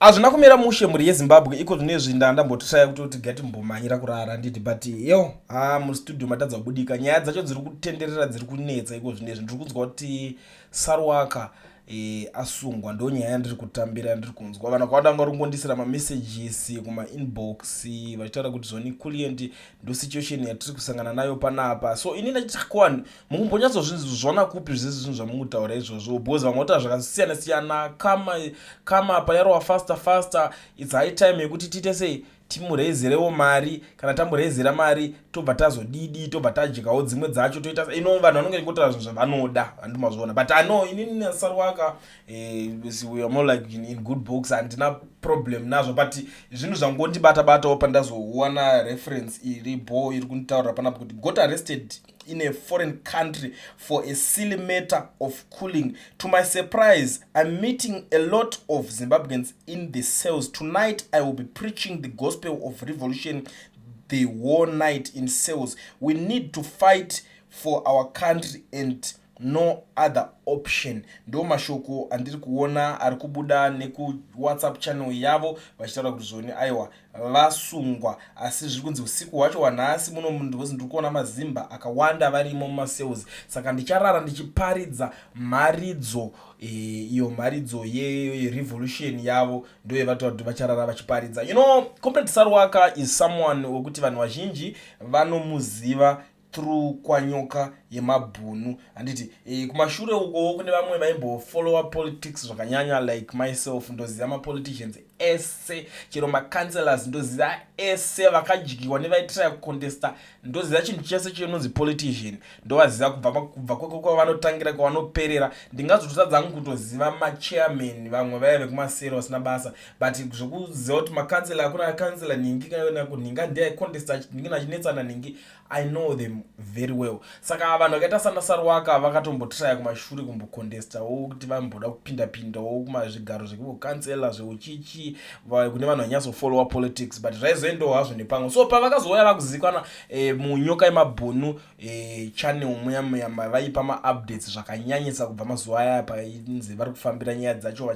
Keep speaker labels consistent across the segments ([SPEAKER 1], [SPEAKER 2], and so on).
[SPEAKER 1] Azvina kumira mushe muri yeZimbabwe iko zvinezvi ndandambotraya kuti gati mbomanyira kurara nditi but yo mustudio matadza kubudika nyaya dzacho dziri kutenderera dziri kunetsa iko zvinezvi ndiri kunzwa kuti Saruwaka asungwa ndo nyaya ndiri kutambira ndiri kunzwa vanhu vakawanda vari kungondisira mamessages kumainbox vachitaura kuti zvoni Kuliend ndo situation yatiri kusangana nayo panapa. So ini ndachitakwani mukumbonyatsozvizvona kupi zvese zvinhu zvamukutaura izvozvo because vamwe vataura zvakasiyana siyana kama payarova faster it's high time yekuti tiite sei timureizerewo mari kana tamureizera mari tobva tazodidi tobva tajikawo dzimwe dzacho toita vanhu vanonge ngotaura zvinhu zvavanoda handimazviona but ano inini naSaruwaka we are more like in good books handina problem nazvo but zvinhu zvangondibata-batawo pandazowana reference iripo iri kunitaurira panapa kuti got arrested in a foreign country for a silly matter of cooling. To my surprise, I'm meeting a lot of Zimbabweans in the cells. Tonight, I will be preaching the gospel of revolution, the war night in cells. We need to fight for our country and no other option. Ndo mashoko andiri kuona ari kubuda neku WhatsApp channel yavo vachitaura kuti zvoni aiwa vasungwa asi zviri kunzi usiku hwacho wanhasi muno ndikozi ndiri kuona mazimba akawanda varimo mumasales. Saka ndicharara ndichiparidza mharidzo iyo mharidzo yerevolution yavo ndo yavataura kuti vacharara vachiparidza. Comrade Saruwaka is someone wekuti vanhu vazhinji vanomuziva through kwanyoka yemabhunu handiti kumashure uko kune vamwe vaimbofollowa politics zvakanyanya like myself ndoziva mapoliticians ese chero macancelors ndoziva ese vakajigiwa nevaitira kucontesta ndoziva chinhu chese chinonzi politician ndovaziva kubva kweko kwavanotangira kwavanoperera. Ndingazotadza hangu kutoziva machairman vamwe vaya vekumasero vasina basa but zvokuziva kuti macancellor akuna cancellor ningi kana kunhinga ndiye contesta ningi nachinetsana ningi I know them very well. Saka vanhu vakaita sana Saruwaka vakatombotraya kumashure kumbocontestawo kuti vamboda kupinda-pindawo kumazvigaro zvekucancellor zveuchichi kune vanhu vanyatsofollowa politics but zvaizoendawo hazvo nepamwe. So pavakazouya vakuzivikanwa munyoka yemabhunu channel muya vaipa maupdates zvakanyanyisa kubva mazuva aya painzi vari kufambira nyaya dzacho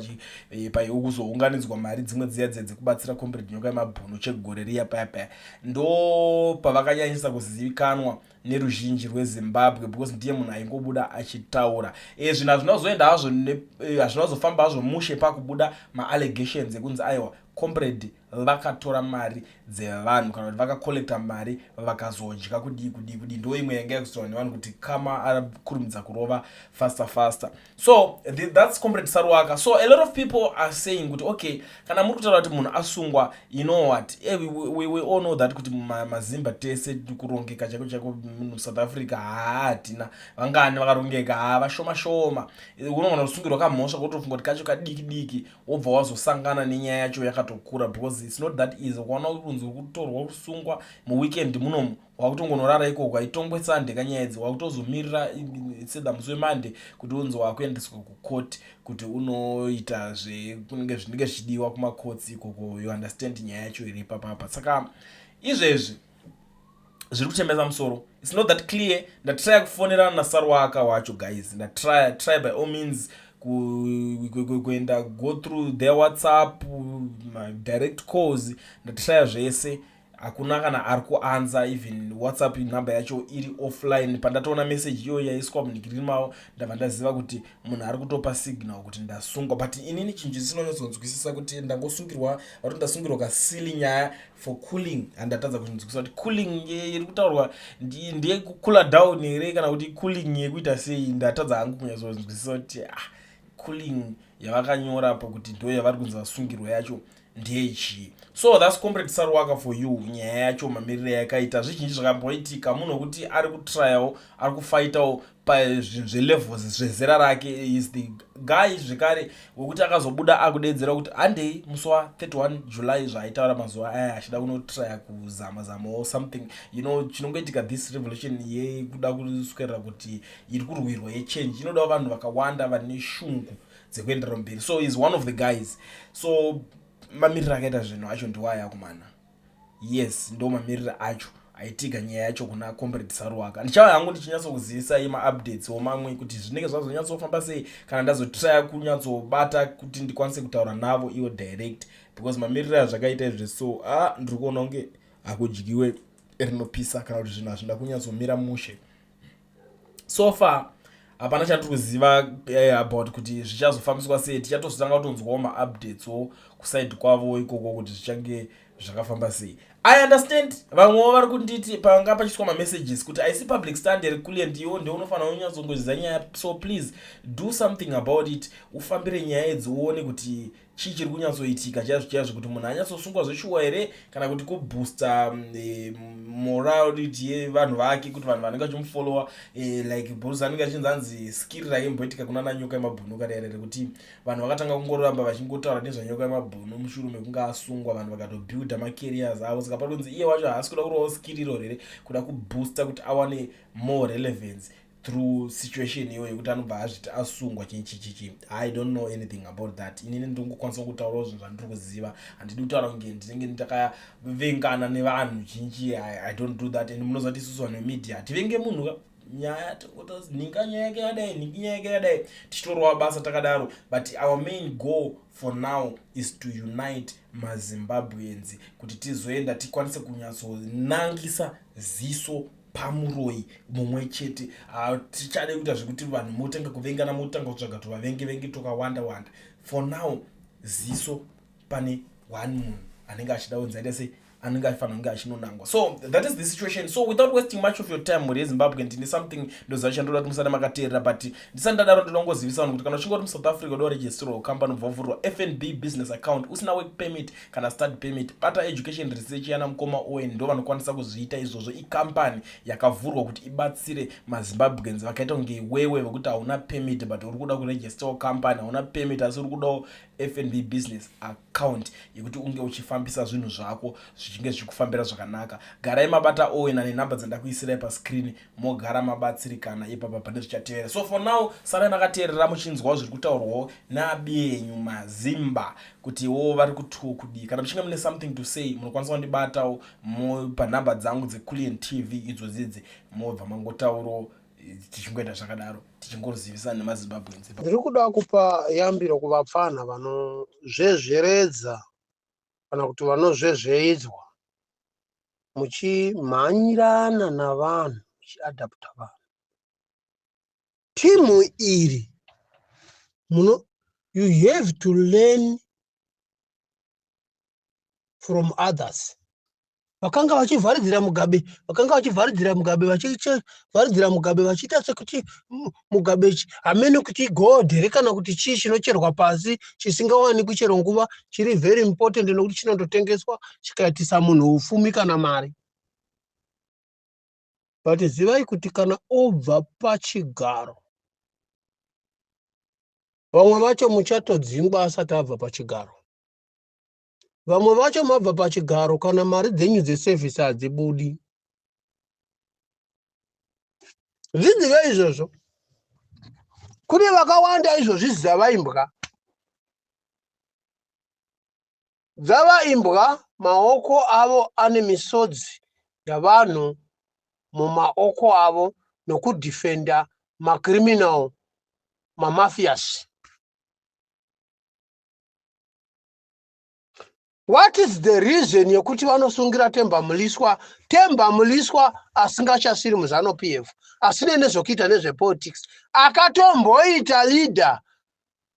[SPEAKER 1] kuzounganidzwa mari dzimwe dziya dzekubatsira comrade nyoka yemabhunu chegore riya paya ndo pavakanyanyisa kuzivikanwa neruzhinji rweZimbabwe because ndiye munhu aingobuda achitaura zvinhu hazvinazoenda hazvo hazvinazofamba hazvo mushe pakubuda maallegations ekunzi aiwa comrade vakatora mari dzevanhu kana kuti vakakolekta mari vakazodya kudii ndo imwe yanga yakuzivikanwa nevanhu kuti kama arakurumidza kurova faster. So that's comrade Saruwaka. So a lot of people are saying kuti okay kana muri kutaura kuti munhu asungwa you know what we all know that kuti mazimba tese kurongeka chako munhu South Africa hatina vangani vakarongeka vashoma unogona kusungirwa kamhosva kutofunga kuti kacho kadiki wobva wazosangana nenyaya yacho yakatokura because it's not that easy. Ukaona kunzi kutorwa kusungwa muweekend munomu wakutongonorara ikoko aitongwe Sunday kanyaya idzi wakutozomirira sedza musi weMonday kuti unzi wakuendeswa kucourt kuti unoita zvinenge zvichidiwa kumacourts ikoko you understand nyaya yacho iri papapa. Saka izvezvi zviri kuchembeza musoro. It's not that clear. Ndatraya kufonerana naSaruwaka wacho guys. Try by all means kuenda go through their WhatsApp direct calls ndatraya zvese hakuna kana ari kuanza even WhatsApp number yacho iri offline. Pandatoona message iyo yaiswa munikiri mavo ndabva ndaziva kuti munhu ari kutopa signal kuti ndasungwa but inini chinhu chisinonyatsokunzwisisa kuti ndangosungirwa vari ndasungirwa kasili nyaya for cooling handatadza kunzwisisa kuti cooling iri kutaurwa ndiye kukula down here kana kuti cooling yekuita sei ndatadza hangu kunyatsonzwisisa kuti cooling yavakanyora pa kuti ndo yavari kunzi vasungirwa yacho ndechii. So that's comrade Saruwaka for you. Nyaya yacho mamiriro yakaita zvizhinji zvakamboitika munhu kuti ari kutrayawo ari kufaitawo pazvelevels zvezera rake is the guy zvekare wekuti akazobuda akudedzera kuti handei musi wa31 July zvaaitaura mazuva aya achida kunotraya kuzama or something chinongoitika this revolution yekuda kuswedera kuti iri kurwirwa yechange inodawo vanhu vakawanda vane shungu dzekuendera mberi. So is one of the guys. So mamiriro akaita zvinhu acho ndiwaya kumana yes ndo mamiriro acho aitika nyaya yacho kuna comrade Saruwaka. Ndichava hangu ndichinyatsokuzivisa maupdates omamwe kuti zvinenge zvazonyatsofamba sei kana ndazotraya kunyatsobata kuti ndikwanise kutaura navo ivo direct, because mamiriro azvakaita izvi so ndiri kuona kunge hakudyiwe rinopisa kana kuti zvinhu hazvinda kunyatsomira mushe. So far hapana chatiri kuziva about kuti zvichazofambiswa sei. Tichatozotanga kutonzwawo maupdateswo kusaidi kwavo ikoko kuti zvichange zvakafamba sei. I understand vamwewo vari kunditi panga pachiswa mamessages kuti haisi public stand rekule ndiwo ndeunofanira kunyatsongozvidza nyaya, so please do something about it. Ufambire nyaya idzi uone kuti chii chiri kunyatsoitika chaizvo kuti munhu anyatsosungwa zveshuwa here kana kuti kuboosta morality yevanhu vake, kuti vanhu vanenge vachimufollowa like Bruce anenge achinzi anzi skill raimboitika kuna nanyoka yemabhunuka rerere, kuti vanhu vakatanga kungoramba vachingotaura nezvanyoka yemabhunu mushure mekunge asungwa, vanhu vakatobuilda macareers avo, saka patonzi iye wacho haasi kuda kurowo skill iro rere kuda kuboosta kuti awane more relevance through situation iyoyo yekuti anobva azviti asungwa chichichichi. I don't know anything about that. Inini ndingokwanisa kutaurawo zvinhu zvandiri kuziva, handidi kutaura kunge ndinenge ndakavengana nevanhu chinchi. I don't do that. And munozati isusu vanhu vemedia hativenge munhu nyaya ninka nyaya yake yadai ninki nyaya yake yadai tichitorowa basa takadaro, but our main goal for now is to unite maZimbabweans kuti tizoenda tikwanise kunyatsonangisa ziso pamuroi mumwe chete. Tichade kuita zvekuti vanhu motanga kuvengana, motanga kutsvaga kuti vavenge tokawanda wanda. For now ziso pane one munhu anenge achida kunzaita sei anenge afanira kunge achinonangwa. So that is the situation. So without wasting much of your time muri Zimbabwe, ndine something ndozvachandoda kuti musada makateerera, but ndisati ndadaro ndinongozivisa vanhu kuti kana uchingori muSouth Africa doregisterwa company ubvavhurwa FNB business account usina work permit kana study permit, bata education research yana mukoma Owen ndo vanokwanisa kuzviita izvozvo. Ikampani yakavhurwa kuti ibatsire maZimbabweans vakaita kunge iwewe vekuti hauna permit but uri kuda kuregisterwa company, hauna permit asi uri kudawo FNB business account yekuti unge uchifambisa zvinhu zvako zvichinge zvichikufambira zvakanaka. Garai mabata Owen nenhamba dzandakuisirai pascreen, mogara mabatsirikana ipapa pane zvichateerera. So for now sarai makateerera muchinzwawo zviri kutaurwawo nabenyu mazimba kuti wo vari kutuo kudii. Kana muchinge mune something to say munokwanisa kundibatawo panhamba dzangu dzeCullion TV idzodzidzi, mobva mangotaurawo tichingoita zvakadaro tichingorzivisana nemaZimbabweans.
[SPEAKER 2] Ndiri kuda kupa yambiro kuvapfana vanozvezveredza kana kuti vanozvezveidzwa muchimhanyirana navanhu, muchiadapta vanhu. Timu iri you have to learn from others. Vakanga vachivharidzira Mugabe vachiita sekuti Mugabe hamene kuti igodhere kana kuti chii chinocherwa pasi chisingawani kuchero nguva chiri very important nokuti chinondotengeswa chikaitisa munhu ufumi kana mari. But zivai kuti kana obva pachigaro, vamwe vacho muchatodzingwa asati abva pachigaro. Vamwe vacho mabva pachigaro kana mari dzenyu dzeservice hadzibudi. Zvidzive izvozvo. Kune vakawanda izvozvi dzavaimbwa. Dzavaimbwa maoko avo ane misodzi yavanhu mumaoko avo nokudefenda macriminal mamafias. What is the reason yekuti vanosungira Temba Muliswa asingachasiri muZanu PF, asine nezvokuita nezvepolitics, akatomboita leader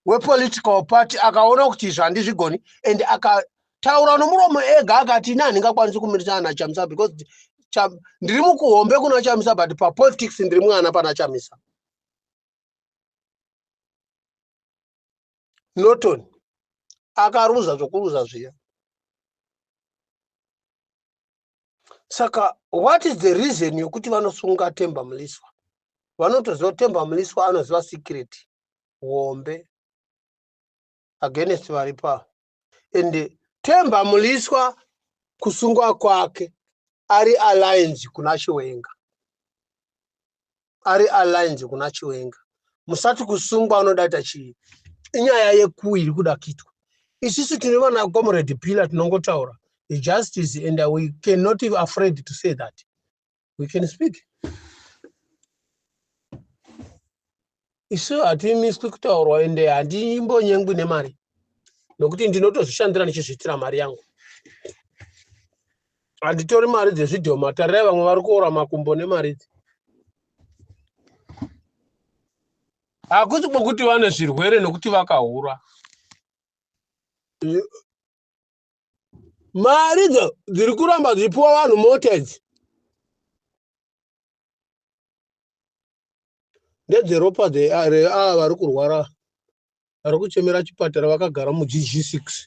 [SPEAKER 2] wepolitical party akaona kuti izvo handizvigoni and akataura nomuromo ega akati ini handingakwanisi kumirisana naChamisa because ndiri mukuhombe kuna Chamisa but papolitics ndiri mwana pana Chamisa. Norton akaruza zvokuruza zviya. Saka what is the reason yokuti vanosunga Temba Muliswa? Vanotoziva Temba Muliswa anoziva secret hombe against varipa. And Temba Muliswa kusungwa kwake ari alliance kuna Chiwenga. Musati kusungwa anodata chii. Inyaya yekuu iri kuda kitwa. Isusu tine vana Comrade Pillar tinongotaura. Justice, and we cannot be afraid to say that. We can speak. Isu hatimiswi kutaurwa ende handimbonyengwi nemari nokuti ndinotozvishandira ndichizviitira mari yangu. Handitori mari dzezvidhoma. Tarirai vamwe vari kuora makumbo nemari idzi. Hakuti kwokuti vane zvirwere nokuti vakahura. Mari dziri kuramba dzichipiwa vanhu mota idzi ndedzeropa ava vari kurwara vari kuchemera chipatara vakagara muGG6.